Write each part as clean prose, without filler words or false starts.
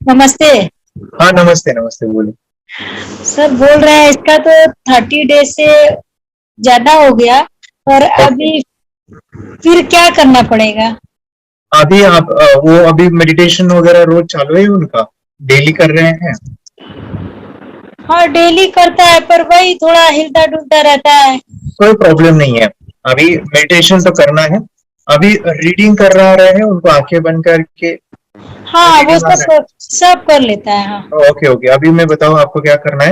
नमस्ते। हाँ, नमस्ते, नमस्ते, बोलिए। सर बोल रहे हैं इसका तो 30 डेज से ज्यादा हो गया और ओके। अभी फिर क्या करना पड़ेगा? अभी आप वो अभी मेडिटेशन वगैरह रोज चालू है उनका? डेली कर रहे हैं? हाँ, डेली करता है पर वही थोड़ा हिलता डुलता रहता है। कोई प्रॉब्लम नहीं है। अभी मेडिटेशन तो करना है। अभी रीडिंग कर रहा रहे हैं उनको आंखें बंद करके। हाँ, वो रीडिंग आ रहा सब कर लेता है। हाँ। है? ओके, ओके, अभी मैं बताऊँ आपको क्या करना है।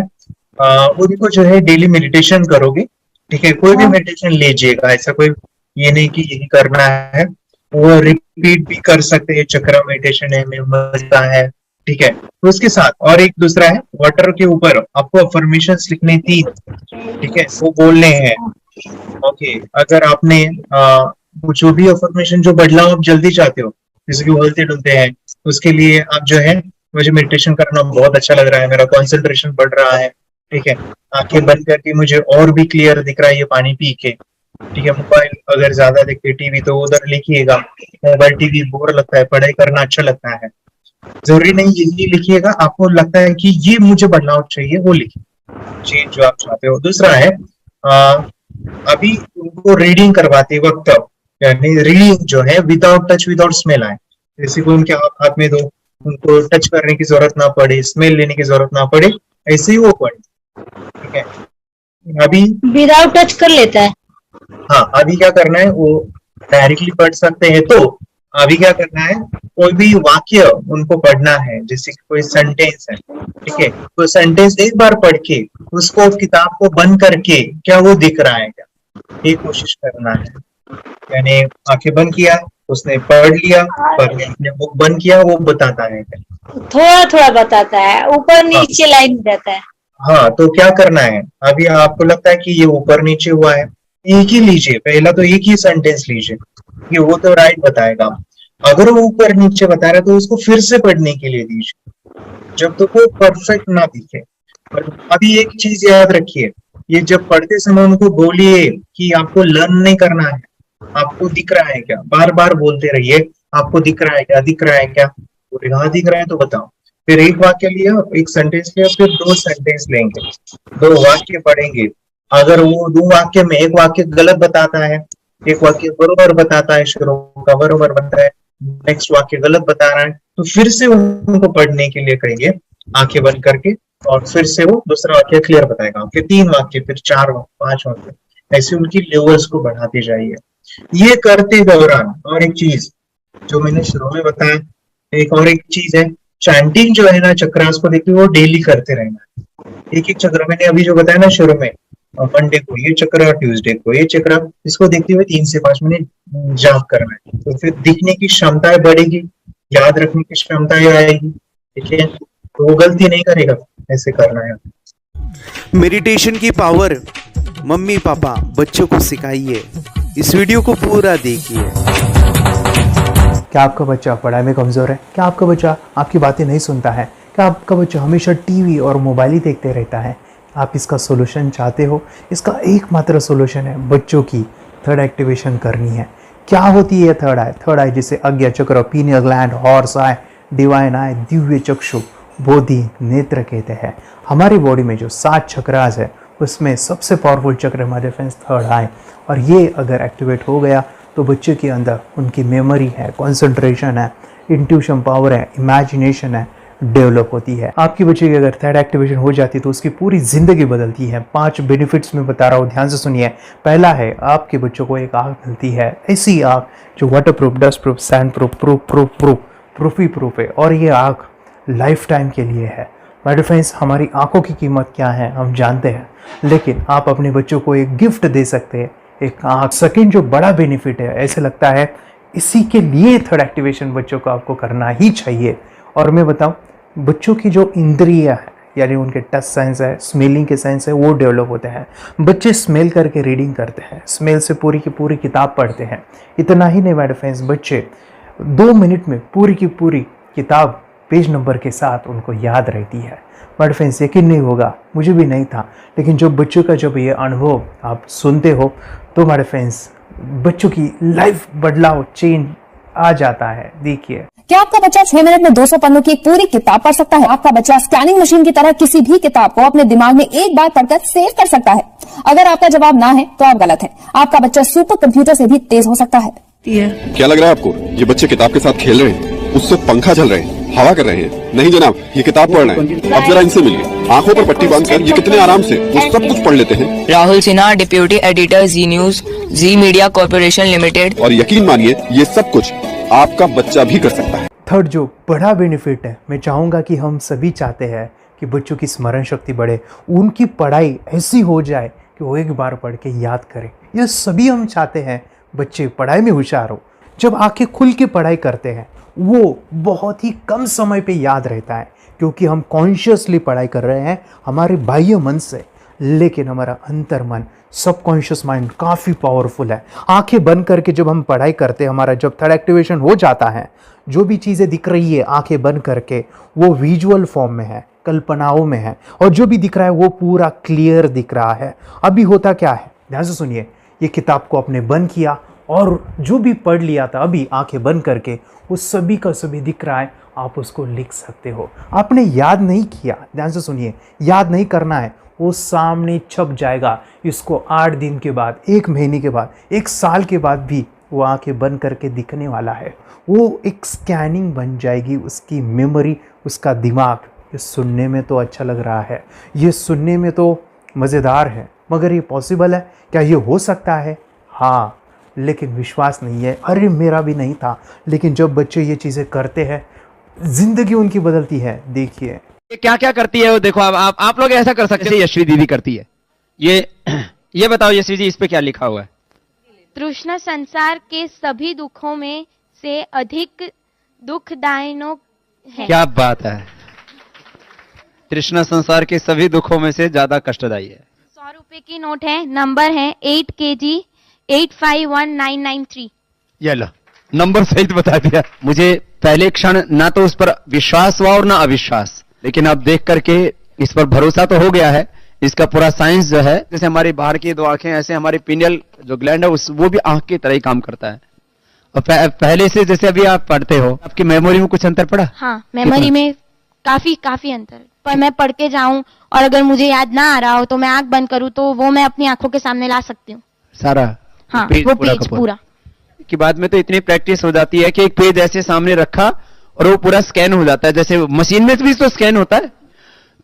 उनको जो है डेली मेडिटेशन करोगे। ठीक है, कोई भी हाँ। मेडिटेशन लीजिएगा, ऐसा कोई ये नहीं कि यही करना है। वो रिपीट भी कर सकते हैं, चक्र मेडिटेशन है, मेमोरी का है। ठीक है, तो उसके साथ और एक दूसरा है, वाटर के ऊपर आपको अफर्मेशन लिखने 3। ठीक है, वो बोलने हैं। ओके, अगर आपने जो भी अफर्मेशन जो बदलाव आप जल्दी चाहते हो, जैसे कि उलते डुलते हैं, उसके लिए आप जो है, मुझे मेडिटेशन करना बहुत अच्छा लग रहा है, मेरा कंसंट्रेशन बढ़ रहा है। ठीक है, आंखें बंद करके मुझे और भी क्लियर दिख रहा है ये पानी पी के। ठीक है, मोबाइल अगर ज्यादा देखते टीवी तो उधर लिखिएगा। मोबाइल टीवी बोर लगता है, पढ़ाई करना अच्छा लगता है। जरूरी नहीं यही लिखिएगा, आपको लगता है कि ये मुझे बदलाव चाहिए वो लिखिए, चेंज जो आप चाहते हो। दूसरा है, अभी उनको रीडिंग करवाते वक्त, यानी रीडिंग जो है विदाउट टच विदाउट स्मेल आए, जैसे कि उनके हाथ हाथ में दो, उनको टच करने की जरूरत ना पड़े, स्मेल लेने की जरूरत ना पड़े, ऐसे ही वो पढ़े। ठीक है, अभी विदाउट टच कर लेता है। हाँ, अभी क्या करना है, वो डायरेक्टली पढ़ सकते हैं तो अभी क्या करना है, कोई भी वाक्य उनको पढ़ना है, जैसे कि कोई सेंटेंस है। ठीक है, तो सेंटेंस एक बार पढ़ के उसको किताब को बंद करके क्या वो दिख रहा है क्या, ये कोशिश करना है। यानी आंखें बंद किया, उसने पढ़ लिया, पढ़ के अपने बुक बंद किया, वो बताता है क्या। थोड़ा थोड़ा बताता है, ऊपर हाँ, नीचे लाइन रहता है। हाँ, तो क्या करना है, अभी आपको लगता है कि ये ऊपर नीचे हुआ है, एक ही लीजिए, पहला तो एक ही सेंटेंस लीजिए, कि वो तो राइट बताएगा। अगर वो ऊपर नीचे बता रहा है तो उसको फिर से पढ़ने के लिए दीजिए, जब तक वो परफेक्ट ना दिखे। पर अभी एक चीज याद रखिए, ये जब पढ़ते समय उनको बोलिए कि आपको लर्न नहीं करना है, आपको दिख रहा है क्या, बार बार बोलते रहिए, आपको दिख रहा है क्या, दिख रहा है क्या। बोले हाँ दिख रहा है तो बताओ। फिर एक वाक्य लिया, एक सेंटेंस लिया, फिर 2 सेंटेंस लेंगे, 2 वाक्य पढ़ेंगे। अगर वो 2 वाक्य में एक वाक्य गलत बताता है, एक वाक्य बरोबर बताता है, शुरू का बरोबर बताता है, नेक्स्ट वाक्य गलत बता रहा है, तो फिर से उनको पढ़ने के लिए कहिए आंखें बंद करके, और फिर से वो दूसरा वाक्य क्लियर बताएगा, फिर 3 वाक्य, फिर 4 वाक्य, 5 वाक्य, ऐसे उनकी लेवल्स को बढ़ाते जाइए। ये करते दौरान और एक चीज जो मैंने शुरू में बताया, एक और एक चीज है, चैंटिंग जो है ना, चक्रास को देखते हुए वो डेली करते रहना है। एक एक चक्र मैंने अभी जो बताया ना शुरू में, मंडे को ये चक्र, ट्यूसडे को ये चक्र, इसको देखते हुए 3 से 5 मिनट जाप करना है, तो फिर दिखने की क्षमताएं बढ़ेगी, याद रखने की क्षमताएं आएगी। ठीक है, तो वो गलती नहीं करेगा, ऐसे करना है। मेडिटेशन की पावर मम्मी पापा बच्चों को सिखाइए। इस वीडियो को पूरा देखिए। क्या आपका बच्चा पढ़ाई में कमज़ोर है? क्या आपका बच्चा आपकी बातें नहीं सुनता है? क्या आपका बच्चा हमेशा टीवी और मोबाइल ही देखते रहता है? आप इसका सोल्यूशन चाहते हो? इसका एकमात्र सोल्यूशन है बच्चों की थर्ड एक्टिवेशन करनी है। क्या होती है थर्ड आई? थर्ड आई जिसे अज्ञा चक्र, pineal gland, Horus eye, divine eye, दिव्य चक्षु, बोधि नेत्र कहते हैं। हमारी बॉडी में जो 7 चक्रास है उसमें सबसे पावरफुल चक्र हमारे फ्रेंड्स थर्ड आई, और ये अगर एक्टिवेट हो गया तो बच्चे के अंदर उनकी मेमोरी है, कंसंट्रेशन है, इंट्यूशन पावर है, इमेजिनेशन है, डेवलप होती है। आपकी बच्चे की अगर थर्ड एक्टिवेशन हो जाती है तो उसकी पूरी ज़िंदगी बदलती है। 5 बेनिफिट्स में बता रहा हूँ, ध्यान से सुनिए। पहला है, आपके बच्चों को एक आँख मिलती है, ऐसी आँख जो water proof, dust proof, sand proof, proof ही प्रूफ है, और ये आँख लाइफ टाइम के लिए है। माय डियर फ्रेंड्स, हमारी आंखों की कीमत क्या है हम जानते हैं, लेकिन आप अपने बच्चों को एक गिफ्ट दे सकते हैं, एक आँख। सेकेंड जो बड़ा बेनिफिट है, ऐसे लगता है इसी के लिए थर्ड एक्टिवेशन बच्चों को आपको करना ही चाहिए। और मैं बताऊं, बच्चों की जो इंद्रियां है, यानी उनके टच सेंस है, स्मेलिंग के सेंस है, वो डेवलप होते हैं। बच्चे स्मेल करके रीडिंग करते हैं, स्मेल से पूरी की पूरी किताब पढ़ते हैं। इतना ही नहीं माय डियर फ्रेंड्स, बच्चे 2 मिनट में पूरी की पूरी किताब पेज नंबर के साथ उनको याद रहती है। बट फ्रेंड्स, यकीन नहीं होगा, मुझे भी नहीं था, लेकिन जो बच्चों का जब ये अनुभव आप सुनते हो तो हमारे फ्रेंड्स बच्चों की लाइफ बदलाव, चेंज आ जाता है। देखिए, क्या आपका बच्चा 6 मिनट में 200 पन्नों की एक पूरी किताब पढ़ सकता है? आपका बच्चा स्कैनिंग मशीन की तरह किसी भी किताब को अपने दिमाग में एक बार पढ़कर सेव कर सकता है? अगर आपका जवाब ना है तो आप गलत हैं। आपका बच्चा सुपर कंप्यूटर से भी तेज हो सकता है। क्या लग रहा है आपको? ये बच्चे किताब के साथ खेल रहे हैं, उससे पंखा चल रहे हैं, हवा कर रहे हैं? नहीं जनाब, ये किताब पढ़ रहे हैं। अब जरा इनसे मिलिए। आंखों पर पट्टी बांधकर ये कितने आराम से वो सब कुछ पढ़ लेते हैं। राहुल सिन्हा, डिप्यूटी एडिटर, जी न्यूज, जी मीडिया कॉर्पोरेशन लिमिटेड। और यकीन मानिए ये सब कुछ आपका बच्चा भी कर सकता है। थर्ड जो बड़ा बेनिफिट है, मैं चाहूँगा कि हम सभी चाहते हैं कि बच्चों की स्मरण शक्ति बढ़े, उनकी पढ़ाई ऐसी हो जाए कि वो एक बार पढ़ के याद करें। यह सभी हम चाहते हैं बच्चे पढ़ाई में होशियार हो। जब आंखें खुल के पढ़ाई करते हैं वो बहुत ही कम समय पे याद रहता है, क्योंकि हम कॉन्शियसली पढ़ाई कर रहे हैं हमारे बाह्य मन से, लेकिन हमारा अंतर मन, सबकॉन्शियस माइंड काफ़ी पावरफुल है। आंखें बंद करके जब हम पढ़ाई करते हैं, हमारा जब थर्ड एक्टिवेशन हो जाता है, जो भी चीज़ें दिख रही है आंखें बंद करके वो विजुअल फॉर्म में है, कल्पनाओं में है, और जो भी दिख रहा है वो पूरा क्लियर दिख रहा है। अभी होता क्या है, ध्यान से सुनिए। ये किताब को आपने बंद किया और जो भी पढ़ लिया था अभी आंखें बंद करके वो सभी का सभी दिख रहा है, आप उसको लिख सकते हो। आपने याद नहीं किया, ध्यान से सुनिए, याद नहीं करना है, वो सामने छप जाएगा। इसको 8 दिन के बाद, 1 महीने के बाद, 1 साल के बाद भी वो आंखें बंद करके दिखने वाला है। वो एक स्कैनिंग बन जाएगी, उसकी मेमोरी, उसका दिमाग। ये सुनने में तो अच्छा लग रहा है, ये सुनने में तो मज़ेदार है, मगर ये पॉसिबल है क्या? ये हो सकता है, हाँ, लेकिन विश्वास नहीं है। अरे मेरा भी नहीं था, लेकिन जब बच्चे ये चीज़ें करते हैं जिंदगी उनकी बदलती है। देखिए क्या क्या करती है वो, देखो आप लोग ऐसा कर सकते हैं, यशवी दीदी करती है। ये बताओ यशवी जी, इस पे क्या लिखा हुआ है? तृष्णा संसार के सभी दुखों में से अधिक दुखदायक है। क्या बात है, तृष्णा संसार के सभी दुखों में से ज्यादा कष्टदायी है। 100 रुपए की नोट है, नंबर है 8 kg 851993। ये लो, नंबर सहित बता दिया। मुझे पहले क्षण ना तो उस पर विश्वास हुआ और ना अविश्वास, लेकिन अब देख करके इस पर भरोसा तो हो गया है। इसका पूरा साइंस जो है, जैसे हमारी बाहर की 2 आंखें, ऐसे हमारी पिनियल जो ग्लैंड है वो भी आंख की तरह ही काम करता है। और पहले से जैसे अभी आप पढ़ते हो, आपकी मेमोरी में कुछ अंतर पड़ा? हाँ, मेमोरी में काफी अंतर। पर मैं पढ़ के जाऊं और अगर मुझे याद ना आ रहा हो तो मैं आंख बंद करूं तो वो मैं अपनी आंखों के सामने ला सकती हूँ सारा। हाँ, वो पेज पूरा कि बाद में तो इतनी प्रैक्टिस हो जाती है कि एक पेज ऐसे सामने रखा और वो पूरा स्कैन हो जाता है, जैसे मशीन में भी तो स्कैन होता है।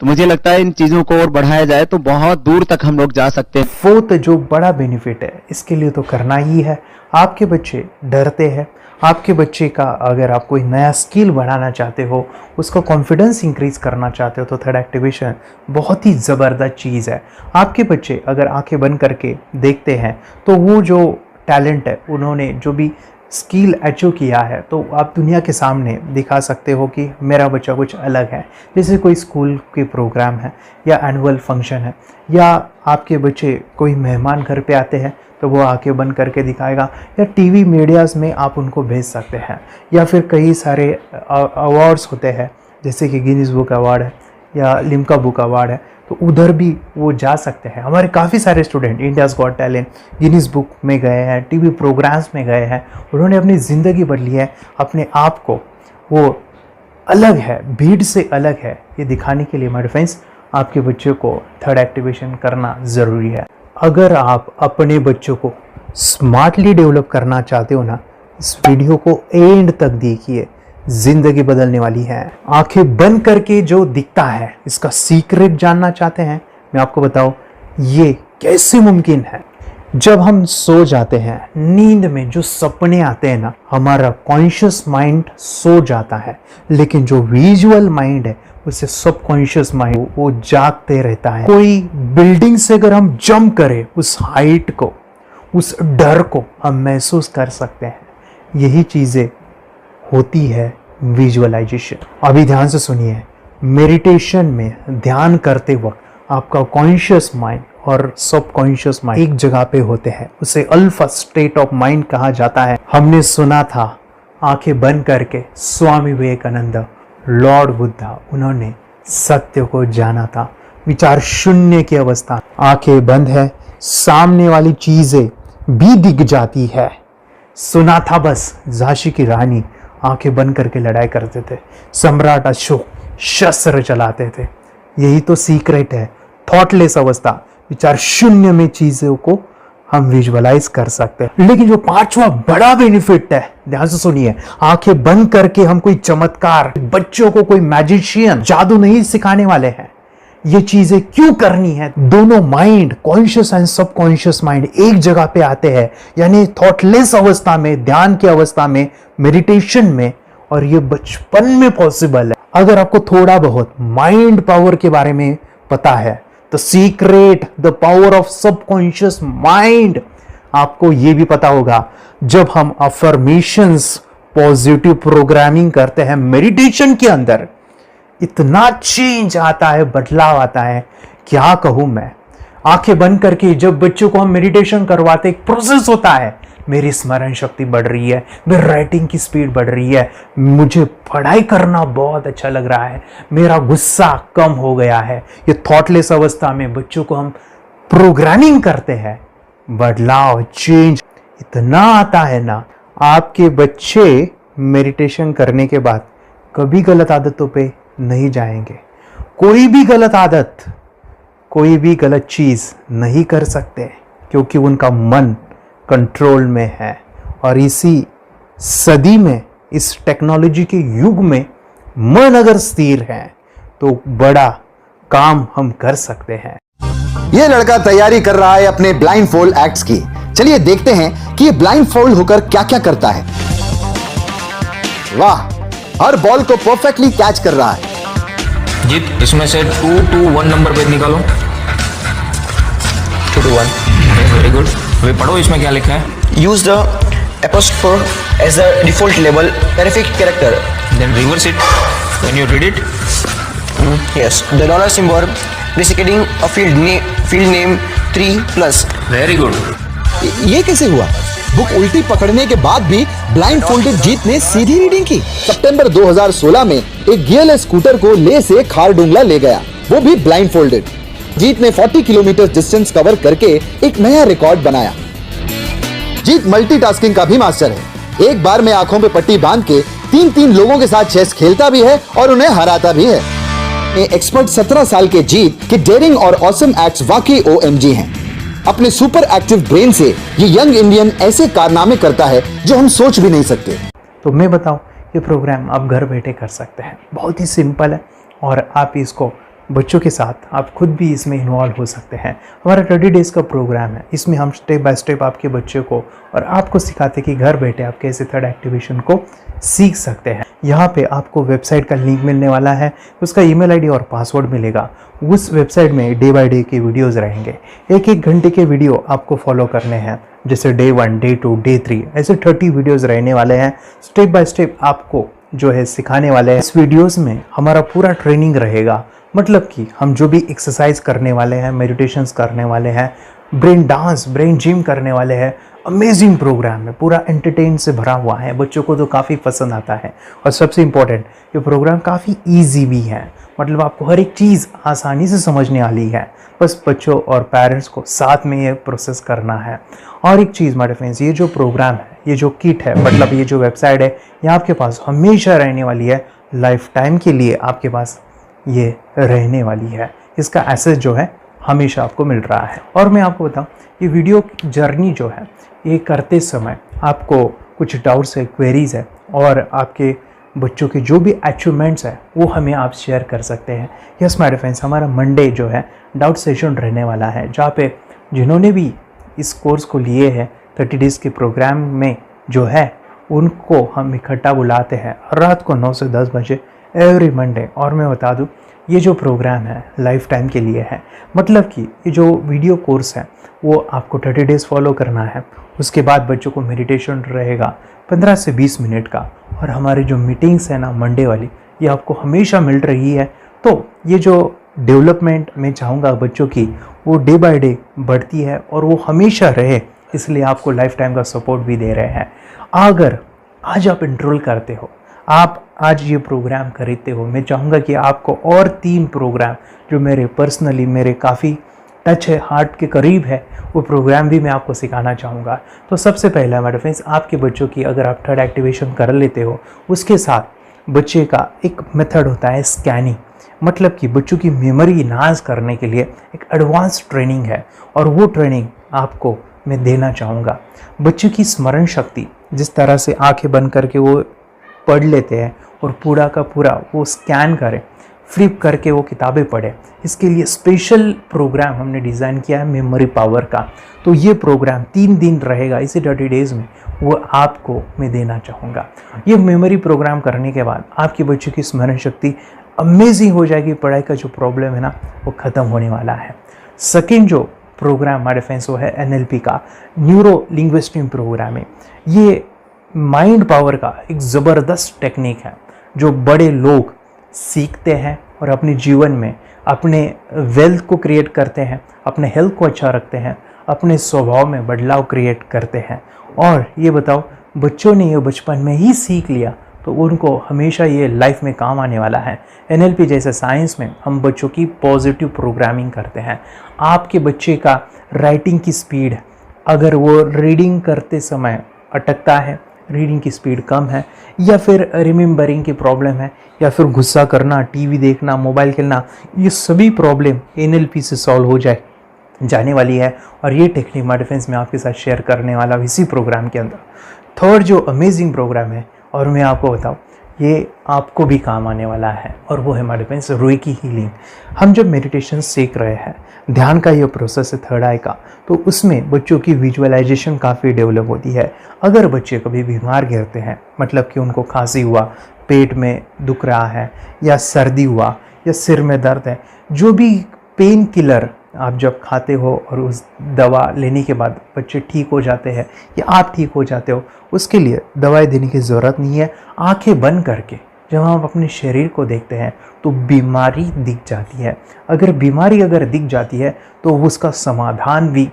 तो मुझे लगता है इन चीजों को और बढ़ाया जाए तो बहुत दूर तक हम लोग जा सकते हैं। फोर्थ जो बड़ा बेनिफिट है, इसके लिए तो करना ही है। आपके बच्चे डरते हैं, आपके बच्चे का अगर आप कोई नया स्किल बढ़ाना चाहते हो, उसका कॉन्फिडेंस इंक्रीज करना चाहते हो, तो थर्ड एक्टिवेशन बहुत ही ज़बरदस्त चीज़ है। आपके बच्चे अगर आंखें बंद करके देखते हैं तो वो जो टैलेंट है, उन्होंने जो भी स्किल अचीव किया है, तो आप दुनिया के सामने दिखा सकते हो कि मेरा बच्चा कुछ अलग है। जैसे कोई स्कूल के प्रोग्राम है या एनुअल फंक्शन है, या आपके बच्चे कोई मेहमान घर पे आते हैं तो वो आंखें बंद करके दिखाएगा, या टीवी मीडियाज़ में आप उनको भेज सकते हैं, या फिर कई सारे अवार्ड्स होते हैं जैसे कि गिनीज बुक अवार्ड है या लिम्का बुक अवार्ड है, तो उधर भी वो जा सकते हैं। हमारे काफ़ी सारे student India's got talent, Guinness book में गए हैं, टीवी प्रोग्राम्स में गए हैं, उन्होंने अपनी ज़िंदगी बदली है, अपने आप को वो अलग है, भीड़ से अलग है, ये दिखाने के लिए मेरे फ्रेंड्स आपके बच्चों को थर्ड एक्टिवेशन करना ज़रूरी है। अगर आप अपने बच्चों को स्मार्टली डेवलप करना चाहते हो ना, इस वीडियो को एंड तक देखिए, जिंदगी बदलने वाली है। आंखें बंद करके जो दिखता है, इसका सीक्रेट जानना चाहते हैं, मैं आपको बताऊं ये कैसे मुमकिन है। जब हम सो जाते हैं, नींद में जो सपने आते हैं ना, हमारा कॉन्शियस माइंड सो जाता है, लेकिन जो विजुअल माइंड है, उसे सबकॉन्शियस माइंड वो जागते रहता है। कोई बिल्डिंग से अगर हम जंप करें, उस हाइट को, उस डर को हम महसूस कर सकते हैं। यही चीज़ें होती है विजुअलाइजेशन। अभी ध्यान से सुनिए, मेडिटेशन में ध्यान करते वक्त आपका कॉन्शियस माइंड और सबकॉन्शियस माइंड एक जगह पे होते हैं, उसे अल्फा स्टेट ऑफ माइंड कहा जाता है। हमने सुना था आंखें बंद करके स्वामी विवेकानंद, लॉर्ड बुद्धा, उन्होंने सत्य को जाना था। विचार शून्य की अवस्था, आंखें बंद है, सामने वाली चीजें भी दिख जाती है। सुना था बस झांसी की रानी आंखें बंद करके लड़ाई करते थे। सम्राट अशोक शस्त्र चलाते थे। यही तो सीक्रेट है, थॉटलेस अवस्था, विचार शून्य में चीजों को हम विजुअलाइज कर सकते हैं। लेकिन जो पांचवा बड़ा बेनिफिट है, ध्यान से सुनिए, आंखें बंद करके हम कोई चमत्कार, बच्चों को कोई मैजिशियन जादू नहीं सिखाने वाले हैं। ये चीजें क्यों करनी है? दोनों mind, conscious and subconscious mind एक जगह पे आते हैं, यानी थॉटलेस अवस्था में, ध्यान की अवस्था में, मेडिटेशन में, और ये बचपन में पॉसिबल है। अगर आपको थोड़ा बहुत माइंड पावर के बारे में पता है, the secret, the power of subconscious mind, आपको यह भी पता होगा जब हम अफर्मेशंस, पॉजिटिव प्रोग्रामिंग करते हैं मेडिटेशन के अंदर, इतना चेंज आता है, बदलाव आता है, क्या कहूं मैं। आंखें बंद करके जब बच्चों को हम मेडिटेशन करवाते, एक प्रोसेस होता है, मेरी स्मरण शक्ति बढ़ रही है, मेरी राइटिंग की स्पीड बढ़ रही है, मुझे पढ़ाई करना बहुत अच्छा लग रहा है, मेरा गुस्सा कम हो गया है। ये थॉटलेस अवस्था में बच्चों को हम प्रोग्रामिंग करते हैं, बदलाव, चेंज इतना आता है ना। आपके बच्चे मेडिटेशन करने के बाद कभी गलत आदतों पे नहीं जाएंगे। कोई भी गलत आदत, कोई भी गलत चीज नहीं कर सकते, क्योंकि उनका मन कंट्रोल में है। और इसी सदी में, इस टेक्नोलॉजी के युग में, मन अगर स्थिर है तो बड़ा काम हम कर सकते हैं। ये लड़का तैयारी कर रहा है अपने ब्लाइंड फोल्ड एक्ट्स की। चलिए देखते हैं कि ये ब्लाइंड फोल्ड होकर क्या क्या करता है। वाह, हर बॉल को परफेक्टली कैच कर रहा है। जीत, इसमें से 2 to 1 नंबर पे निकालो। 2 to 1, वेरी गुड। अभी पढ़ो इसमें क्या लिखा है। Use the apostrophe as a default label perfect character. Then reverse it when you read it. Yes, the dollar symbol designating a field name 3+. Very good. ये कैसे हुआ? बुक उल्टी पकड़ने के बाद भी ब्लाइंड फोल्डेड जीत ने सीधी रीडिंग की। सितंबर 2016 में एक गियरलेस स्कूटर को ले से खारडुंगला ले गया, वो भी ब्लाइंड फोल्डेड। जीत ने 40 किलोमीटर डिस्टेंस कवर करके एक नया रिकॉर्ड बनाया। जीत मल्टीटास्किंग का भी मास्टर है। एक बार में आंखों पे पट्टी बांध के 3-3 लोगों के साथ चेस खेलता भी है और उन्हें हराता भी है। एक्सपर्ट 17 साल के जीत के डेयरिंग और ऑसम एक्ट्स वाकई OMG हैं। अपने सुपर एक्टिव ब्रेन से ये यंग इंडियन ऐसे कारनामे करता है जो हम सोच भी नहीं सकते। तो मैं बताऊं, ये प्रोग्राम आप घर बैठे कर सकते हैं, बहुत ही सिंपल है, और आप इसको बच्चों के साथ आप खुद भी इसमें इन्वॉल्व हो सकते हैं। हमारा 30 डेज़ का प्रोग्राम है, इसमें हम स्टेप बाय स्टेप आपके बच्चे को और आपको सिखाते कि घर बैठे आप कैसे थर्ड एक्टिवेशन को सीख सकते हैं। यहाँ पे आपको वेबसाइट का लिंक मिलने वाला है, उसका ईमेल आईडी और पासवर्ड मिलेगा। उस वेबसाइट में डे बाय डे के वीडियोज़ रहेंगे, 1-1 घंटे के वीडियो आपको फॉलो करने हैं, जैसे डे 1, डे 2, डे 3, ऐसे 30 वीडियोज़ रहने वाले हैं। स्टेप बाय स्टेप आपको जो है सिखाने वाले हैं। इस वीडियोज़ में हमारा पूरा ट्रेनिंग रहेगा, मतलब कि हम जो भी एक्सरसाइज करने वाले हैं, मेडिटेशंस करने वाले हैं, ब्रेन डांस, ब्रेन जिम करने वाले हैं। अमेजिंग प्रोग्राम है, पूरा एंटरटेन से भरा हुआ है, बच्चों को तो काफ़ी पसंद आता है। और सबसे इम्पोर्टेंट, ये प्रोग्राम काफ़ी ईजी भी है, मतलब आपको हर एक चीज़ आसानी से समझने वाली है। बस बच्चों और पेरेंट्स को साथ में ये प्रोसेस करना है। और एक चीज़ माय फ्रेंड्स, ये जो प्रोग्राम है, ये जो किट है, मतलब ये जो वेबसाइट है, ये आपके पास हमेशा रहने वाली है, लाइफ टाइम के लिए आपके पास ये रहने वाली है। इसका एक्सेस जो है हमेशा आपको मिल रहा है। और मैं आपको बताऊं, ये वीडियो जर्नी जो है, ये करते समय आपको कुछ डाउट्स है, क्वेरीज है, और आपके बच्चों के जो भी अचीवमेंट्स है वो हमें आप शेयर कर सकते हैं। यस माय फ्रेंड्स, हमारा मंडे जो है डाउट सेशन रहने वाला है, जहाँ पे जिन्होंने भी इस कोर्स को लिए हैं 30 डेज़ के प्रोग्राम में जो है, उनको हम इकट्ठा बुलाते हैं रात को 9 से 10 बजे एवरी मंडे। और मैं बता दूं, ये जो प्रोग्राम है लाइफ टाइम के लिए है, मतलब कि ये जो वीडियो कोर्स है वो आपको 30 डेज़ फॉलो करना है। उसके बाद बच्चों को मेडिटेशन रहेगा 15 से 20 मिनट का, और हमारी जो मीटिंग्स है ना मंडे वाली, ये आपको हमेशा मिल रही है। तो ये जो डेवलपमेंट मैं चाहूँगा बच्चों की, वो डे बाय डे बढ़ती है और वो हमेशा रहे, इसलिए आपको लाइफ टाइम का सपोर्ट भी दे रहे हैं। अगर आज आप एनरोल करते हो, आप आज ये प्रोग्राम खरीदते हो, मैं चाहूँगा कि आपको और 3 प्रोग्राम जो मेरे पर्सनली मेरे काफ़ी टच है, हार्ट के करीब है, वो प्रोग्राम भी मैं आपको सिखाना चाहूँगा। तो सबसे पहला मेरे फ्रेंड्स, आपके बच्चों की अगर आप थर्ड एक्टिवेशन कर लेते हो, उसके साथ बच्चे का एक मेथड होता है स्कैनिंग, मतलब कि बच्चों की मेमोरी इन्हांस करने के लिए एक एडवांस ट्रेनिंग है, और वो ट्रेनिंग आपको मैं देना चाहूँगा। बच्चों की स्मरण शक्ति, जिस तरह से आंखें बंद करके वो पढ़ लेते हैं और पूरा का पूरा वो स्कैन करें, फ्लिप करके वो किताबें पढ़े, इसके लिए स्पेशल प्रोग्राम हमने डिज़ाइन किया है मेमोरी पावर का। तो ये प्रोग्राम 3 दिन रहेगा, इसी 30 डेज़ में वो आपको मैं देना चाहूँगा। ये मेमोरी प्रोग्राम करने के बाद आपके बच्चों की स्मरण शक्ति अमेजिंग हो जाएगी, पढ़ाई का जो प्रॉब्लम है ना वो ख़त्म होने वाला है। सेकेंड जो प्रोग्राम हमारे फ्रेंड्स वो है NLP का, न्यूरो लिंग्विस्टिक प्रोग्राम है। ये माइंड पावर का एक ज़बरदस्त टेक्निक है जो बड़े लोग सीखते हैं और अपने जीवन में अपने वेल्थ को क्रिएट करते हैं, अपने हेल्थ को अच्छा रखते हैं, अपने स्वभाव में बदलाव क्रिएट करते हैं। और ये बताओ, बच्चों ने ये बचपन में ही सीख लिया तो उनको हमेशा ये लाइफ में काम आने वाला है। NLP जैसे साइंस में हम बच्चों की पॉजिटिव प्रोग्रामिंग करते हैं। आपके बच्चे का राइटिंग की स्पीड, अगर वो रीडिंग करते समय अटकता है, रीडिंग की स्पीड कम है, या फिर रिमेंबरिंग की प्रॉब्लम है, या फिर गुस्सा करना, टीवी देखना, मोबाइल खेलना, ये सभी प्रॉब्लम NLP से सॉल्व हो जाने वाली है। और ये टेक्निक माय डिफेंस में आपके साथ शेयर करने वाला इसी प्रोग्राम के अंदर। थर्ड जो अमेजिंग प्रोग्राम है, और मैं आपको बताऊं, ये आपको भी काम आने वाला है, और वो है माय डिफेंस रेकी हीलिंग। हम जब मेडिटेशन सीख रहे हैं, ध्यान का ये प्रोसेस है थर्ड आई का, तो उसमें बच्चों की विजुअलाइजेशन काफ़ी डेवलप होती है। अगर बच्चे कभी बीमार गिरते हैं, मतलब कि उनको खांसी हुआ, पेट में दुख रहा है, या सर्दी हुआ, या सिर में दर्द है, जो भी पेन किलर आप जब खाते हो और उस दवा लेने के बाद बच्चे ठीक हो जाते हैं या आप ठीक हो जाते हो, उसके लिए दवाई देने की ज़रूरत नहीं है। आंखें बंद करके जब हम अपने शरीर को देखते हैं तो बीमारी दिख जाती है। अगर बीमारी दिख जाती है तो उसका समाधान भी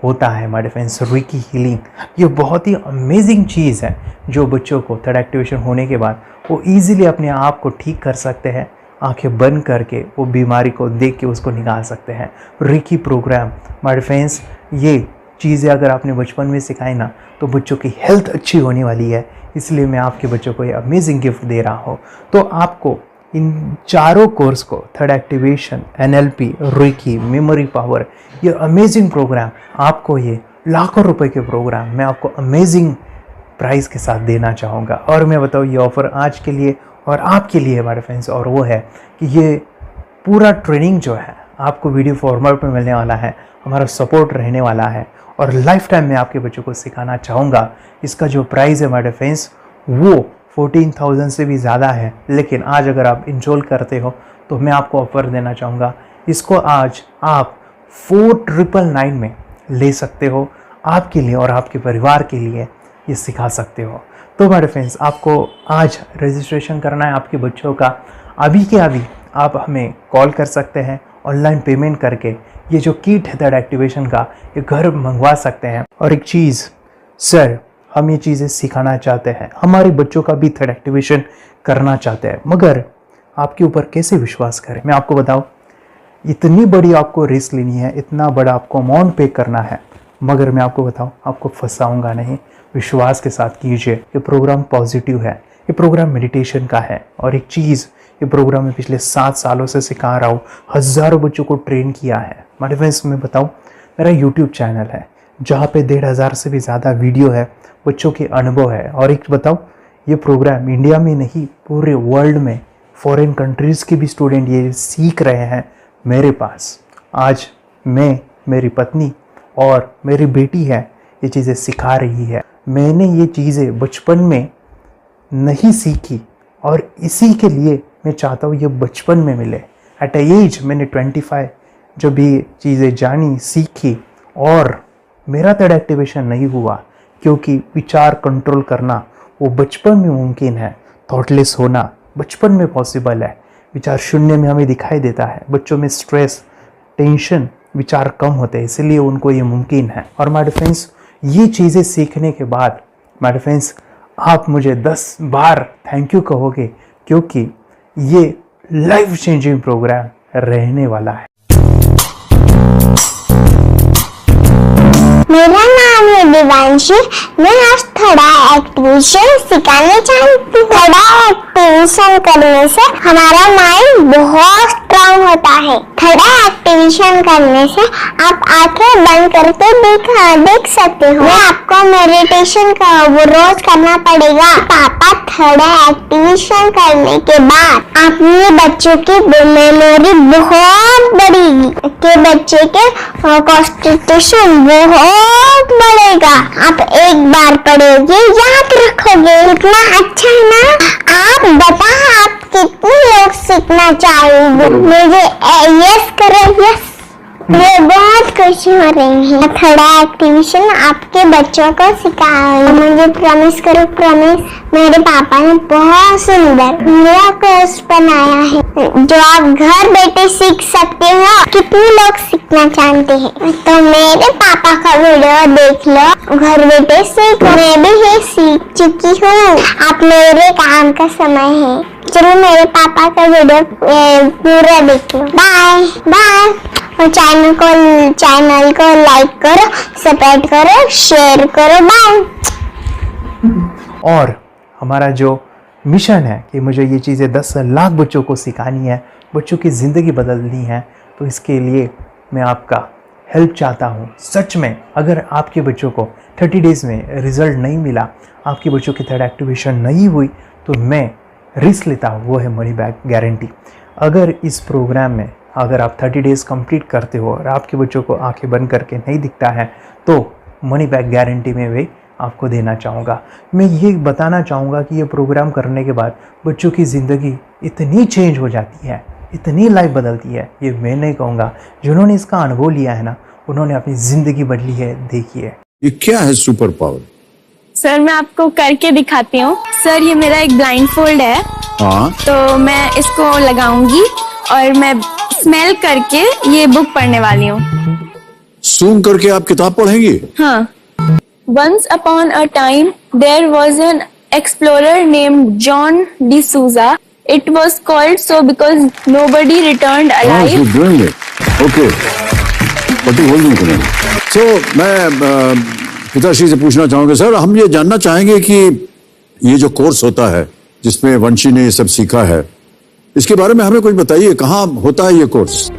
होता है। माय डिफेंस रेकी हीलिंग ये बहुत ही अमेजिंग चीज़ है जो बच्चों को थर्ड एक्टिवेशन होने के बाद वो ईजिली अपने आप को ठीक कर सकते हैं। आंखें बंद करके वो बीमारी को देख के उसको निकाल सकते हैं। रेकी प्रोग्राम माय डिफेंस, ये चीज़ें अगर आपने बचपन में सिखाई ना तो बच्चों की हेल्थ अच्छी होने वाली है। इसलिए मैं आपके बच्चों को ये अमेजिंग गिफ्ट दे रहा हूँ। तो आपको इन चारों कोर्स को, third activation, NLP, reiki, memory power, ये अमेजिंग प्रोग्राम, आपको ये लाखों रुपए के प्रोग्राम मैं आपको अमेजिंग प्राइस के साथ देना चाहूँगा। और मैं बताऊँ, ये ऑफ़र आज के लिए और आपके लिए हमारे फ्रेंड्स, और वो है कि ये पूरा ट्रेनिंग जो है आपको वीडियो फॉर्मेट में मिलने वाला है, हमारा सपोर्ट रहने वाला है, और लाइफ टाइम में आपके बच्चों को सिखाना चाहूँगा। इसका जो प्राइस है हमारे फ्रेंड्स वो 14,000 से भी ज़्यादा है, लेकिन आज अगर आप इंस्टॉल करते हो तो मैं आपको ऑफ़र देना चाहूँगा। इसको आज आप 4,999 में ले सकते हो। आपके लिए और आपके परिवार के लिए ये सिखा सकते हो। तो मेरे फ्रेंड्स, आपको आज रजिस्ट्रेशन करना है आपके बच्चों का। अभी के अभी आप हमें कॉल कर सकते हैं, ऑनलाइन पेमेंट करके ये जो किट है थर्ड एक्टिवेशन का, ये घर मंगवा सकते हैं। और एक चीज़ सर, हम ये चीज़ें सिखाना चाहते हैं, हमारे बच्चों का भी थर्ड एक्टिवेशन करना चाहते हैं, मगर आपके ऊपर कैसे विश्वास करें? मैं आपको बताऊं, इतनी बड़ी आपको रिस्क लेनी है, इतना बड़ा आपको अमाउंट पे करना है, मगर मैं आपको बताऊं, आपको फंसाऊंगा नहीं। विश्वास के साथ कीजिए। ये प्रोग्राम पॉजिटिव है, ये प्रोग्राम मेडिटेशन का है। और एक चीज़, ये प्रोग्राम मैं पिछले 7 सालों से सिखा रहा हूँ, हज़ारों बच्चों को ट्रेन किया है। मेरे फ्रेंड्स, मैं बताऊँ, मेरा यूट्यूब चैनल है जहाँ पे 1,500 से भी ज़्यादा वीडियो है, बच्चों के अनुभव है। और एक बताऊँ, ये प्रोग्राम इंडिया में नहीं, पूरे वर्ल्ड में फॉरेन कंट्रीज़ के भी स्टूडेंट ये सीख रहे हैं मेरे पास। आज मैं, मेरी पत्नी और मेरी बेटी है, ये चीज़ें सिखा रही है। मैंने ये चीज़ें बचपन में नहीं सीखी और इसी के लिए मैं चाहता हूँ ये बचपन में मिले। एट एज मैंने 25 जब ये चीज़ें जानी, सीखी, और मेरा थर्ड एक्टिवेशन नहीं हुआ क्योंकि विचार कंट्रोल करना वो बचपन में मुमकिन है। थॉटलेस होना बचपन में पॉसिबल है। विचार शून्य में हमें दिखाई देता है। बच्चों में स्ट्रेस, टेंशन, विचार कम होते हैं, इसलिए उनको ये मुमकिन है। और माय फ्रेंड्स, ये चीज़ें सीखने के बाद माय फ्रेंड्स, आप मुझे 10 बार थैंक यू कहोगे, क्योंकि ये लाइफ चेंजिंग प्रोग्राम रहने वाला है। मेरा नाम है दिवांशी। मैं आज थोड़ा एक्टिविशन सिखाने चाहती हूँ। थोड़ा एक्टिविशन करने से हमारा माइंड बहुत स्ट्रांग होता है। थोड़ा एक्टिविशन करने से आप आंखें बंद करके देख सकते हो। मैं आपको मेडिटेशन का वो रोज करना पड़ेगा। पापा थोड़ा एक्टिविशन करने के बाद अपने बच्चों की मेमोरी बहुत बढ़ेगी, के बच्चे के कॉन्सेंट्रेशन बहुत बढ़ेगा। आप एक बार पढ़ोगे याद रखोगे, इतना अच्छा है ना। आप बताओ आप कितने लोग सीखना चाहोगे? मुझे यस करो, यस। मुझे बहुत खुशी हो रही है। थोड़ा एक्टिविशन आपके बच्चों को सिखाओ। मुझे प्रॉमिस करो, प्रॉमिस। मेरे पापा ने बहुत सुंदर मेरा कोर्स बनाया है जो आप घर बैठे सीख सकते हो। कितने लोग सीखना चाहते हैं तो मेरे पापा का वीडियो देख लो, घर बैठे सीख। मैं भी ये सीख चुकी हूँ। आप मेरे काम का समय है। चलो मेरे पापा का वीडियो पूरा देख लो। Bye bye. और चैनल को लाइक करो, सब्सक्राइब करो, शेयर करो। बाय। और हमारा जो मिशन है कि मुझे ये चीज़ें 10 लाख बच्चों को सिखानी है, बच्चों की ज़िंदगी बदलनी है, तो इसके लिए मैं आपका हेल्प चाहता हूँ। सच में अगर आपके बच्चों को 30 डेज़ में रिज़ल्ट नहीं मिला, आपके बच्चों की थर्ड एक्टिवेशन नहीं हुई, तो मैं रिस्क लेता हूँ, वो है मनी बैक गारंटी। अगर इस प्रोग्राम में अगर आप 30 डेज़ कंप्लीट करते हो और आपके बच्चों को आंखें बंद करके नहीं दिखता है, तो मनी बैक गारंटी में भी आपको देना चाहूँगा। मैं ये बताना चाहूँगा कि ये प्रोग्राम करने के बाद बच्चों की ज़िंदगी इतनी चेंज हो जाती है, इतनी लाइफ बदलती है, ये मैं नहीं कहूँगा। जिन्होंने इसका अनुभव लिया है ना, उन्होंने अपनी ज़िंदगी बदली है। देखिए ये क्या है सुपर पावर? सर मैं आपको करके दिखाती हूँ। सर ये मेरा एक ब्लाइंड फोल्ड है। हाँ, तो मैं इसको लगाऊंगी और मैं स्मेल करके ये बुक पढ़ने वाली हूँ। सूंघ करके आप किताब पढ़ेंगी? हाँ। Once upon a time, there was an explorer named John D'Souza. It was called so because nobody returned alive. You're doing it. Okay. पट्टी खोल दूँ तुम्हें। So मैं पिताश्री से पूछना चाहूँगा, सर हम ये जानना चाहेंगे कि ये जो कोर्स होता है जिसमें वंशी ने ये सब सीखा है, इसके बारे में हमें कुछ बताइए। कहाँ होता है ये कोर्स?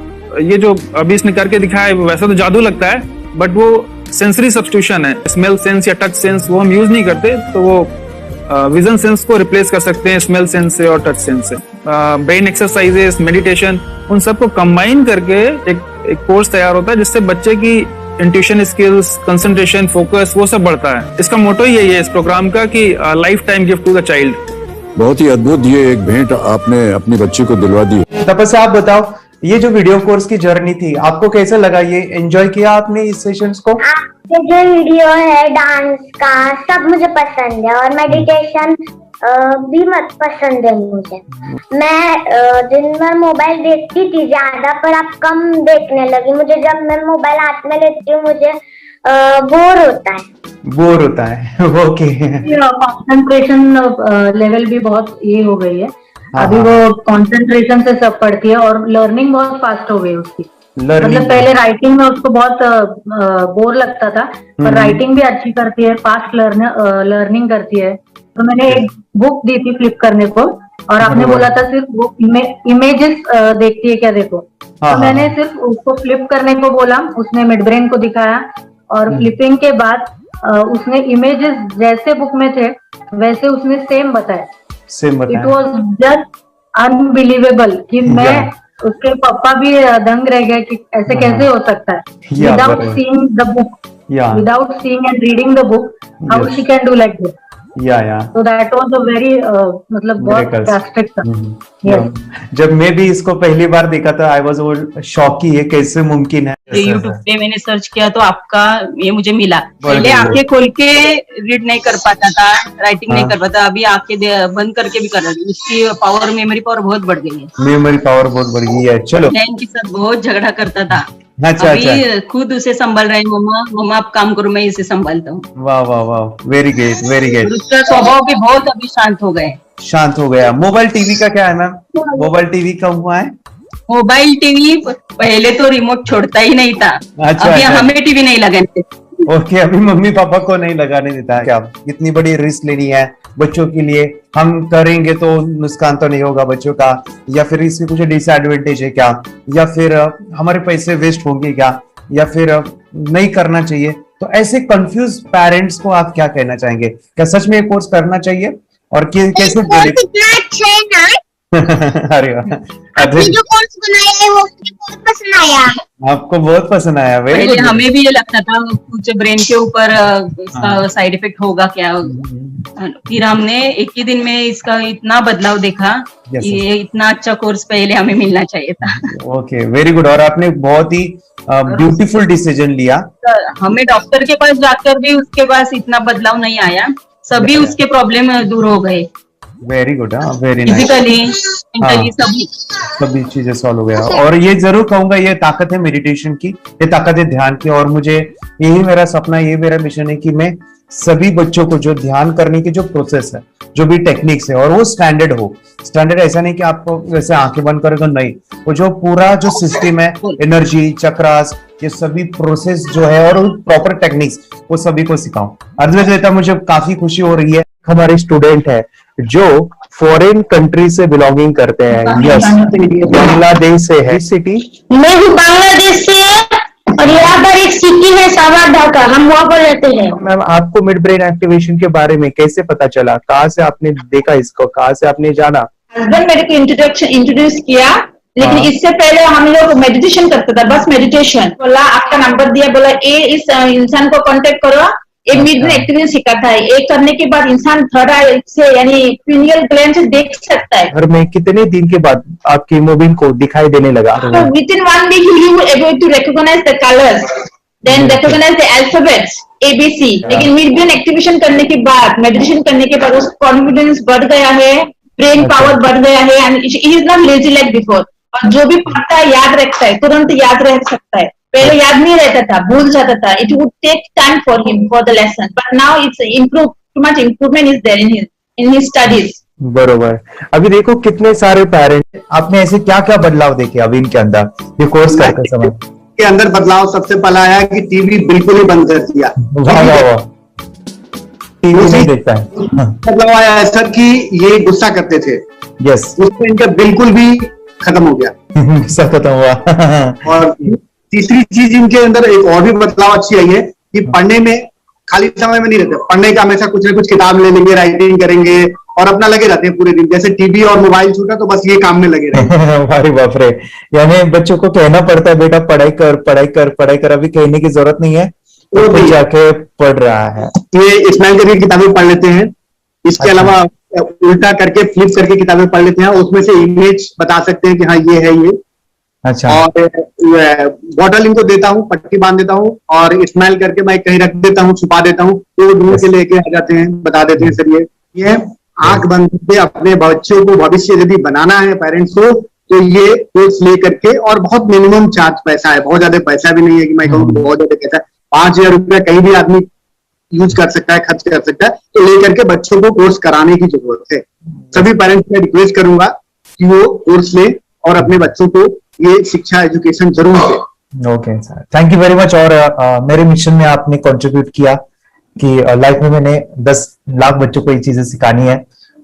ये जो अभी इसने करके दिखाया है वैसा तो जादू लगता है, बट वो सेंसरी सब्स्टिट्यूशन है। स्मेल सेंस या टच सेंस वो हम यूज नहीं करते, तो वो विजन सेंस को रिप्लेस कर सकते हैं स्मेल सेंस से और टच सेंस से। ब्रेन एक्सरसाइजेस, मेडिटेशन, उन सबको कंबाइन करके एक कोर्स तैयार होता है जिससे बच्चे की इंट्यूशन स्किल्स, कंसंट्रेशन, फोकस वो सब बढ़ता है। इसका मोटो ही यही है इस प्रोग्राम का कि lifetime gift to the child. बहुत ही अद्भुत ये एक भेंट आपने अपनी बच्ची को दिलवा दी। तपस्या आप बताओ, ये जो वीडियो कोर्स की जर्नी थी आपको कैसा लगा? ये एंजॉय किया आपने इस सेशंस को? आपके जो वीडियो है डांस का सब मुझे पसंद है और मेडिटेशन भी मत पसंद है मुझे। मैं दिन भर मोबाइल देखती थी ज्यादा, पर अब कम देखने लगी। मुझे जब मैं मोबाइल हाथ में लेती हूँ मुझे बोर होता है। ओके। कंसंट्रेशन लेवल भी बहुत ये हो गई है। अभी वो कंसंट्रेशन से सब पढ़ती है और लर्निंग बहुत फास्ट हो गई उसकी। मतलब पहले राइटिंग में उसको बहुत बोर लगता था, पर राइटिंग भी अच्छी करती है, फास्ट लर्निंग करती है। तो मैंने एक बुक दी थी फ्लिप करने को और आपने बोला था सिर्फ वो इमेजेस देखती है क्या, देखो। तो मैंने सिर्फ उसको फ्लिप करने को बोला, उसने मिड ब्रेन को दिखाया और फ्लिपिंग के बाद उसने इमेजेस जैसे बुक में थे वैसे उसने सेम बताया। इट वॉज जस्ट अनबिलीवेबल कि मैं उसके पापा भी दंग रह गए कि ऐसे कैसे हो सकता है। Without seeing the book, without seeing and reading the book, how she can do like this. So that was a very मतलब बहुत ड्रास्टिक था। जब मैं भी इसको पहली बार देखा था आई वाज शॉक कि ये कैसे मुमकिन है। यूट्यूब पे मैंने सर्च किया तो आपका ये मुझे मिला। पहले आंखें खोल के रीड नहीं कर पाता था, राइटिंग नहीं कर पाता, अभी आंखें बंद करके भी कर रहा है। उसकी पावर, मेमोरी पावर बहुत बढ़ गई है। मेमोरी पावर बहुत बढ़ गई है। चलो, बहन के साथ बहुत झगड़ा करता था। अच्छा, अभी खुद उसे संभाल रही हूँ। मम्मा आप काम करो, मैं इसे संभालता हूँ। वाह वाह वाह, वेरी गुड वेरी गुड। उसका स्वभाव भी बहुत अभी शांत हो गया। मोबाइल टीवी का क्या है मैम? मोबाइल टीवी का हुआ है मोबाइल टीवी पहले तो रिमोट छोड़ता ही नहीं था। अच्छा, अभी अच्छा। हमें टीवी नहीं लगाने देते। ओके, अभी मम्मी पापा को नहीं लगाने देता है। क्या इतनी बड़ी रिस्क लेनी है बच्चों के लिए? हम करेंगे तो नुकसान तो नहीं होगा बच्चों का, या फिर इसकी कुछ डिसएडवांटेज है क्या, या फिर हमारे पैसे वेस्ट होंगे क्या, या फिर नहीं करना चाहिए? तो ऐसे कंफ्यूज पेरेंट्स को आप क्या कहना चाहेंगे? क्या सच में ये कोर्स करना चाहिए और कैसे? कितना अच्छा है ना। अरे वाह, आपने जो कोर्स बनाया है वो मुझे बहुत पसंद आया। आपको बहुत पसंद आया? पहले हमें भी ये लगता था कुछ ब्रेन के ऊपर इसका साइड इफेक्ट होगा क्या। फिर हमने एक ही दिन में इसका इतना बदलाव देखा कि ये इतना अच्छा कोर्स पहले हमें मिलना चाहिए था। Okay, very good. और आपने बहुत ही ब्यूटीफुल डिसीजन लिया। हमें डॉक्टर के पास जाकर भी उसके पास इतना बदलाव नहीं आया, सभी उसके प्रॉब्लम दूर हो गए। Very good, very nice. Physically, mentally सभी चीजें सॉल्व हो गया। और ये जरूर कहूंगा, ये ताकत है मेडिटेशन की, ये ताकत है ध्यान की। और मुझे यही मेरा सपना, ये मेरा मिशन है कि मैं सभी बच्चों को जो ध्यान करने की जो प्रोसेस है, जो भी टेक्निक्स है, और वो स्टैंडर्ड हो। स्टैंडर्ड ऐसा नहीं कि आपको वैसे आंखें बंद करेगा, नहीं, वो जो पूरा जो सिस्टम है, एनर्जी चक्रास, ये सभी प्रोसेस जो है और प्रॉपर टेक्निक्स, वो सभी को सिखाऊं। अद्वैत, मुझे काफी खुशी हो रही है। हमारे स्टूडेंट है जो फॉरेन कंट्री से बिलोंगिंग करते हैं। यस, बांग्लादेश से है। सिटी मैं भी बांग्लादेश से, और यहाँ पर एक सिटी है सावर ढाका, हम वहाँ पर रहते हैं। मैम, आपको मिड ब्रेन एक्टिवेशन के बारे में कैसे पता चला? कहाँ से आपने देखा इसको, कहाँ से आपने जाना? हस्बैंड मेरे को इंट्रोड्यूस किया, लेकिन इससे पहले हम लोग मेडिटेशन करते थे, बस मेडिटेशन। बोला आपका नंबर दिया, बोला ये इस इंसान को कांटेक्ट करो, ये मिड ब्रेन एक्टिवेशन सिखाता है। ये करने के बाद इंसान थर्ड आई से यानी पिनियल ग्लैंड से देख सकता है। घर में कितने दिन के बाद आपकी हीमोग्लोबिन को दिखाई देने लगा? With in 1 week you will able to recognize the colors, then recognize the alphabets ABC। लेकिन मिड ब्रेन एक्टिवेशन करने के बाद, मेडिटेशन करने के बाद उसका कॉन्फिडेंस बढ़ गया है, ब्रेन पावर बढ़ गया है, and he is not lazy like before. और जो भी पढ़ता है याद रखता है, तुरंत याद रह सकता है। पहले याद नहीं रहता था, भूल जाता था। It would take time for him for the lesson, but now it's improve, too much improvement is there in his studies. बरोबर। अभी देखो कितने सारे पेरेंट्स, आपने ऐसे क्या क्या बदलाव देखे अभी इनके अंदर ये कोर्स करते समय? के अंदर बदलाव सबसे पहला आया कि टीवी बिल्कुल ही बंद कर दिया। वाह वाह वाह, टीवी नहीं देखता है। बदलाव आया है सर कि ये गुस्सा करते थे। यस, उसमें इनका बिल्कुल भी खत्म हो गया। गुस्सा खत्म हुआ। और तीसरी चीज इनके अंदर एक और भी बदलाव अच्छी आई है कि पढ़ने में खाली समय में नहीं रहते, पढ़ने का हमेशा कुछ ना कुछ किताब ले लेंगे, राइटिंग करेंगे और अपना लगे रहते हैं पूरे दिन। जैसे टीवी और मोबाइल छूटा तो बस ये काम में लगे रहते। अरे बाप रे, यानी बच्चों को कहना पड़ता है बेटा पढ़ाई कर, पढ़ाई कर, पढ़ाई कर। अभी कहने की जरूरत नहीं है, तो भी जाके पढ़ रहा है। ये इस्माइल करके किताबें पढ़ लेते हैं। इसके अलावा उल्टा करके, फ्लिप करके किताबें पढ़ लेते हैं, उसमें से इमेज बता सकते हैं कि हाँ ये है ये। अच्छा। और बॉटल इनको देता हूँ, पट्टी बांध देता हूँ और इस्माइल करके मैं कहीं रख देता हूँ, छुपा देता हूँ, तो ढूंढ के लेके आ जाते हैं, बता देते हैं सर ये आंख बंद करके अपने बच्चों को भविष्य यदि बनाना है पेरेंट्स को, तो ये कोर्स ले करके, और बहुत मिनिमम चार्ज पैसा है, बहुत ज्यादा पैसा भी नहीं है कि मैं कहूँ बहुत ज्यादा पैसा है। 5,000 रुपया कहीं भी आदमी यूज कर सकता है, खर्च कर सकता है। तो लेकर के बच्चों को कोर्स कराने की जरूरत है। सभी पेरेंट्स में रिक्वेस्ट करूंगा कि वो कोर्स ले और अपने बच्चों को ये शिक्षा एजुकेशन जरूर दे। Okay sir, thank you very much. और मेरे मिशन में आपने कंट्रीब्यूट किया कि लाइफ में मैंने 10 लाख बच्चों को ये चीजें सिखानी है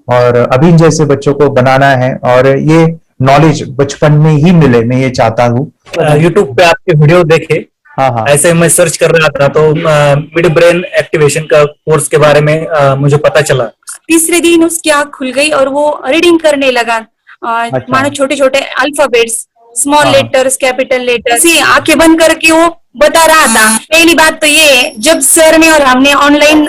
और अभी जैसे बच्चों को बनाना है, और ये नॉलेज बचपन में ही मिले, मैं ये चाहता हूँ। यूट्यूब पे आपके वीडियो देखे, हाँ, ऐसे मैं सर्च कर रहा था तो मिड ब्रेन एक्टिवेशन का कोर्स के बारे में मुझे पता चला। तीसरे दिन उसकी आँख खुल गई और वो रीडिंग करने लगा। मानो छोटे छोटे alphabets, small letters, capital letters, आंखें बंद करके वो बता रहा था। पहली बात तो ये, जब सर ने और हमने ऑनलाइन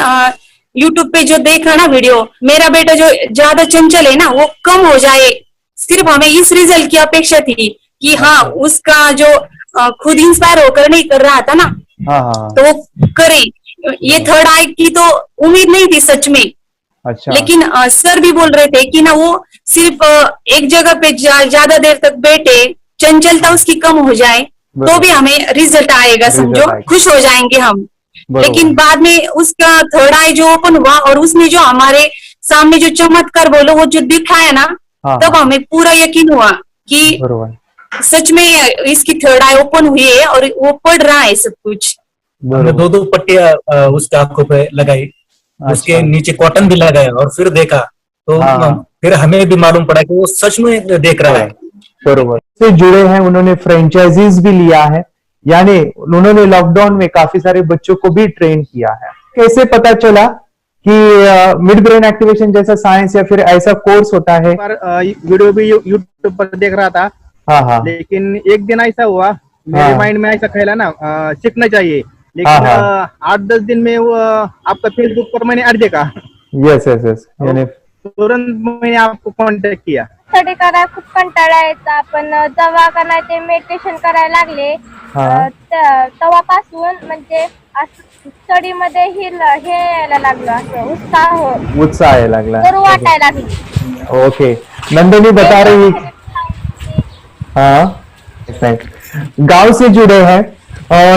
यूट्यूब पे जो देखा ना वीडियो, मेरा बेटा जो ज्यादा चंचल है ना वो कम हो जाए, सिर्फ हमें इस रिजल्ट की अपेक्षा थी कि हाँ उसका जो खुद इंस्पायर होकर नहीं कर रहा था ना, तो वो करे। ये थर्ड आई की तो उम्मीद नहीं थी सच में। अच्छा। लेकिन सर भी बोल रहे थे कि ना वो सिर्फ एक जगह पे ज्यादा देर तक बैठे, चंचलता उसकी कम हो जाए तो भी हमें रिजल्ट आएगा, समझो खुश हो जाएंगे हम। लेकिन बाद में उसका थर्ड आई जो ओपन हुआ और उसने जो हमारे सामने जो चमत्कार बोलो वो जो दिखाया ना, तब हमें पूरा यकीन हुआ कि सच में इसकी थर्ड आई ओपन हुई है और वो पढ़ रहा है सब कुछ। हमने 2 पट्टियां उसके आंखों पे लगाई, उसके नीचे कॉटन भी लगाया और फिर देखा तो फिर हमें भी मालूम पड़ा कि वो सच में देख रहा है। बरोबर से जुड़े हैं, उन्होंने फ्रेंचाइजीज भी लिया है, यानी उन्होंने लॉकडाउन में काफी सारे बच्चों को भी ट्रेन किया है। कैसे पता चला कि मिड ब्रेन एक्टिवेशन जैसा साइंस या फिर ऐसा कोर्स होता है? वीडियो भी यूट्यूब पर देख रहा था। हाँ। लेकिन एक दिन ऐसा हुआ मेरे माइंड में ऐसा ख्याल ना सीखना चाहिए, लेकिन 8-10 दिन में वो आपका फेसबुक पर मैंने ऐड देखा। यस यानी तुरंत मैंने आपको कॉन्टॅक्ट किया। स्टडी करायला खूप कंटाळा यायचा, पण जेव्हा का ते मेडिटेशन करायला लागले तेव्हापासून म्हणजे स्टडी मध्ये हे यायला लागलं, असं उत्साह यायला लागला, बरं वाटायला लागलं। ओके, नंदिनी बता रही गांव से जुड़े हैं,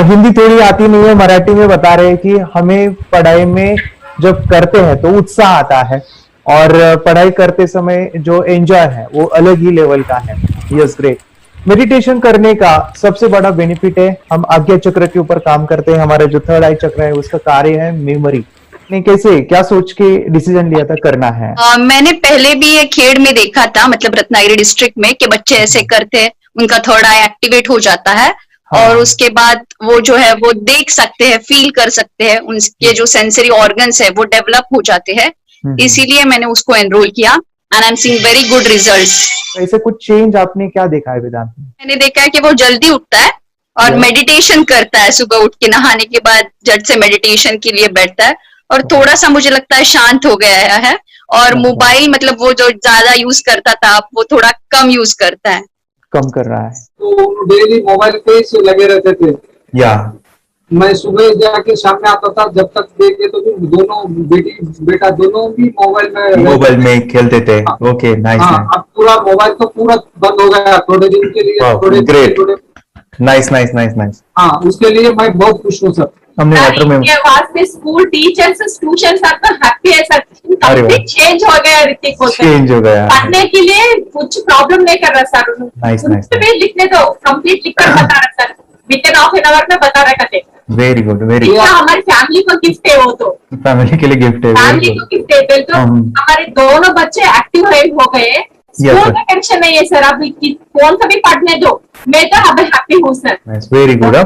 हिंदी थोड़ी आती नहीं है, मराठी में बता रहे हैं कि हमें पढ़ाई में जब करते हैं तो उत्साह आता है और पढ़ाई करते समय जो एंजॉय है वो अलग ही लेवल का है। Yes great. मेडिटेशन करने का सबसे बड़ा बेनिफिट है, हम आज्ञा चक्र के ऊपर काम करते हैं, हमारा जो थर्ड आई चक्र है उसका कार्य है मेमोरी। ने कैसे क्या सोच के डिसीजन लिया था करना है? मैंने पहले भी ये खेड़ में देखा था, मतलब रत्नागिरी डिस्ट्रिक्ट में, कि बच्चे ऐसे करते हैं, उनका थर्ड आई एक्टिवेट हो जाता है और उसके बाद वो जो है वो देख सकते हैं, फील कर सकते हैं, उनके जो सेंसरी ऑर्गन्स है वो डेवलप हो जाते हैं। इसीलिए मैंने उसको एनरोल किया and I am seeing very good results. ऐसे कुछ चेंज आपने क्या देखा है वेदांत में? मैंने देखा है कि वो जल्दी उठता है और मेडिटेशन करता है, सुबह उठ के नहाने के बाद झट से मेडिटेशन के लिए बैठता है और थोड़ा सा मुझे लगता है शांत हो गया है और मोबाइल मतलब वो जो ज्यादा यूज करता था वो थोड़ा कम यूज करता है, कम कर रहा है। तो डेली मोबाइल पे ही लगे रहते थे, या मैं सुबह जाके शाम में आता था, जब तक देखे तो भी दोनों बेटा दोनों भी मोबाइल में खेलते थे। Okay, nice. अब पूरा मोबाइल तो पूरा बंद हो गया थोड़े दिन के लिए, थोड़े नाइस। हाँ, उसके लिए मैं बहुत खुश हूँ सर। हमने वाटर में वास्ते स्कूल टीचर्स स्टूडेंट्स आपका हैप्पी है सर, कंप्लीट चेंज हो गया ऋतिक को, चेंज हो गया, पढ़ने के लिए कुछ प्रॉब्लम नहीं कर रहा सर। नाइस। लिखने दो, कंप्लीट लिखकर बता रहा sir, within half an hour में बता रहा कहते। Very good, very good. हमारी फैमिली को गिफ्ट है, वो तो फैमिली के लिए गिफ्ट है, फैमिली को गिफ्ट है। तो हमारे दोनों बच्चे एक्टिव हो गए, स्कूल का टेंशन नहीं है सर, अभी कौन सा भी पढ़ने दो, मैं तो अभी हैप्पी हूँ सर। Very good.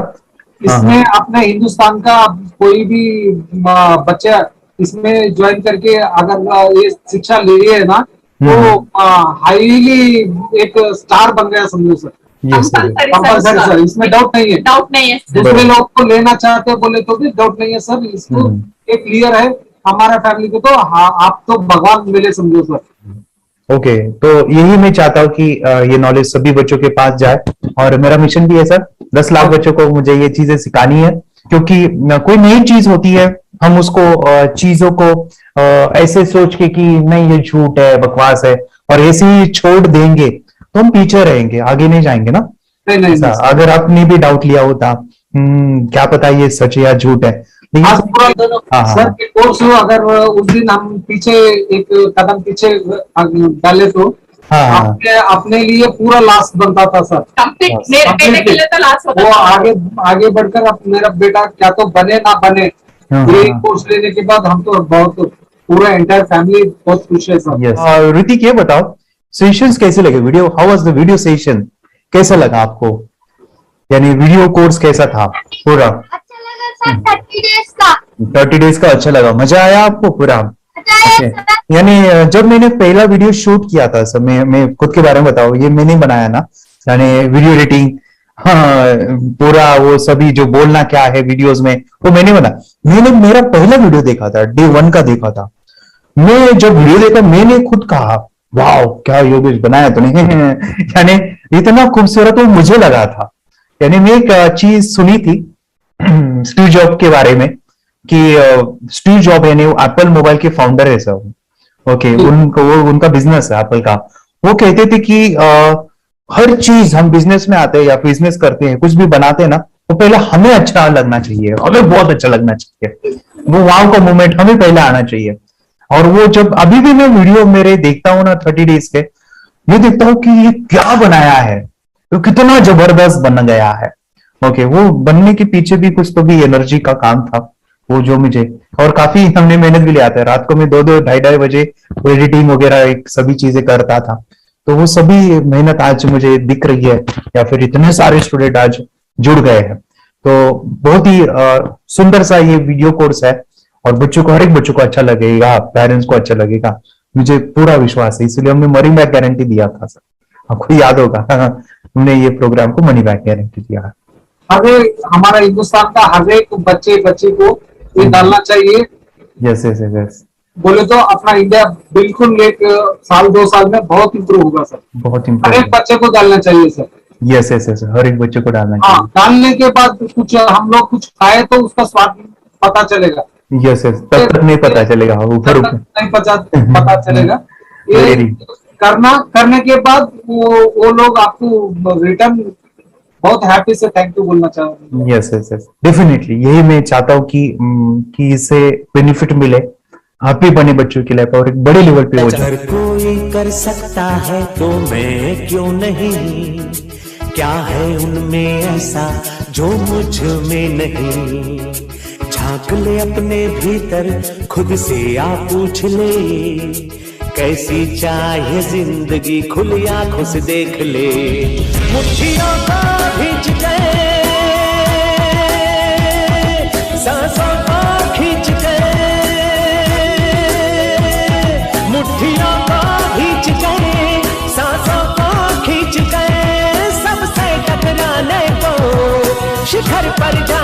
इसमें अपने हिंदुस्तान का कोई भी बच्चा इसमें ज्वाइन करके अगर ये शिक्षा ले रही है ना तो हाईली एक स्टार बन गया समझो सर। कंपल्सरी सर, इसमें डाउट नहीं है। दूसरे लोग को लेना चाहते बोले तो भी डाउट नहीं है सर, इसको एक क्लियर है हमारा फैमिली को, तो आप तो भगवान मिले समझो सर। ओके, तो यही मैं चाहता हूँ कि ये नॉलेज सभी बच्चों के पास जाए और मेरा मिशन भी है सर, 10 लाख बच्चों को मुझे ये चीजें सिखानी है, क्योंकि कोई नई चीज होती है हम उसको चीजों को ऐसे सोच के कि नहीं ये झूठ है, बकवास है और ऐसे ही छोड़ देंगे तो हम पीछे रहेंगे, आगे नहीं जाएंगे ना। नहीं। अगर आपने भी डाउट लिया होता क्या पता ये सच है या झूठ है, सर के कोर्स हो, अगर उस दिन हम पीछे एक कदम पीछे डाले तो अपने लिए पूरा लास्ट बनता था सर, मेरे के लिए तो लास्ट होता वो आगे बढ़कर अब मेरा बेटा क्या तो बने ना बने, ये कोर्स लेने के बाद हम तो बहुत पूरा एंटायर फैमिली बहुत खुश है सर। ऋतिक ये बताओ सेशंस कैसे लगे, video how was the video session, कैसा लगा आपको, यानी वीडियो कोर्स कैसा था पूरा? अच्छा लगा सर, 30 डेज का अच्छा लगा, मजा आया आपको पूरा? यानी जब मैंने पहला वीडियो शूट किया था सर, मैं खुद के बारे में बताऊं, ये मैंने बनाया ना, यानी वीडियो एडिटिंग, पूरा वो सभी जो बोलना क्या है वीडियोस में वो मैंने बनाया। मैंने मेरा पहला वीडियो देखा था, डे 1 का देखा था, मैं जब वीडियो देखा मैंने खुद कहा वाह क्या योगेश बनाया तूने यानी इतना खूबसूरत वो मुझे लगा था। यानी मैं एक चीज सुनी थी स्टीव जॉब के बारे में कि स्टीव जॉब यानी एप्पल मोबाइल के फाउंडर है सब, ओके, उनका बिजनेस है एप्पल का। वो कहते थे कि हर चीज हम बिजनेस में आते हैं या बिजनेस करते हैं, कुछ भी बनाते हैं ना, वो पहले हमें अच्छा लगना चाहिए, हमें बहुत अच्छा लगना चाहिए, वो वाव का मोमेंट हमें पहले आना चाहिए। और वो जब अभी भी मैं वीडियो मेरे देखता हूँ ना 30 डेज के, मैं देखता हूँ कि ये क्या बनाया है, तो कितना जबरदस्त बन गया है। ओके, वो बनने के पीछे भी कुछ तो भी एनर्जी का काम था वो, जो मुझे, और काफी हमने मेहनत भी लिया था। रात को मैं 2-2 ढाई बजे एडिटिंग वगैरह सब चीजें करता था। तो वो सभी मेहनत आज मुझे दिख रही है, या फिर इतने सारे स्टूडेंट आज जुड़ गए हैं। तो बहुत ही सुंदर सा ये वीडियो कोर्स है, और बच्चों को, हर एक बच्चों को अच्छा लगेगा, पेरेंट्स को अच्छा लगेगा, मुझे पूरा विश्वास है। इसलिए हमने मनी बैक गारंटी दिया था सर, आपको याद होगा हमने ये प्रोग्राम को मनी बैक गारंटी दिया है। हमारा हिंदुस्तान का हर एक बच्चे को ये डालना चाहिए। यस यस यस, बोले तो अपना इंडिया बिल्कुल एक साल 2 साल में बहुत इम्प्रूव होगा सर, बहुत हर इम्प्रूव। एक बच्चे को डालना चाहिए सर। यस यस यस, हर एक बच्चे को डालना हाँ, चाहिए। डालने के बाद कुछ हम लोग कुछ खाए तो उसका स्वाद पता चलेगा। यस यस, तब तक नहीं पता चलेगा, ऊपर नहीं पता चलेगा। ये करने के बाद वो लोग आपको रिटर्न बहुत हैप्पी से थैंक यू बोलना चाहूंगा। यस यस यस, डेफिनेटली यही मैं चाहता हूँ कि इससे बेनिफिट मिले, हैप्पी बने बच्चों की लाइफ, और एक बड़े लेवल पे हो जाए। अगर कोई कर सकता है तो मैं क्यों नहीं, क्या है उनमें ऐसा जो मुझ में नहीं। झांक ले अपने भीतर, खुद से आ पूछ ले, कैसी चाहे जिंदगी, खुली आंखों से देख ले। मुट्ठियों को खींच के, सांसों को खींच के, मुट्ठियों को खींच के, सांसों को खींच के, सबसे टकराने को शिखर पर जा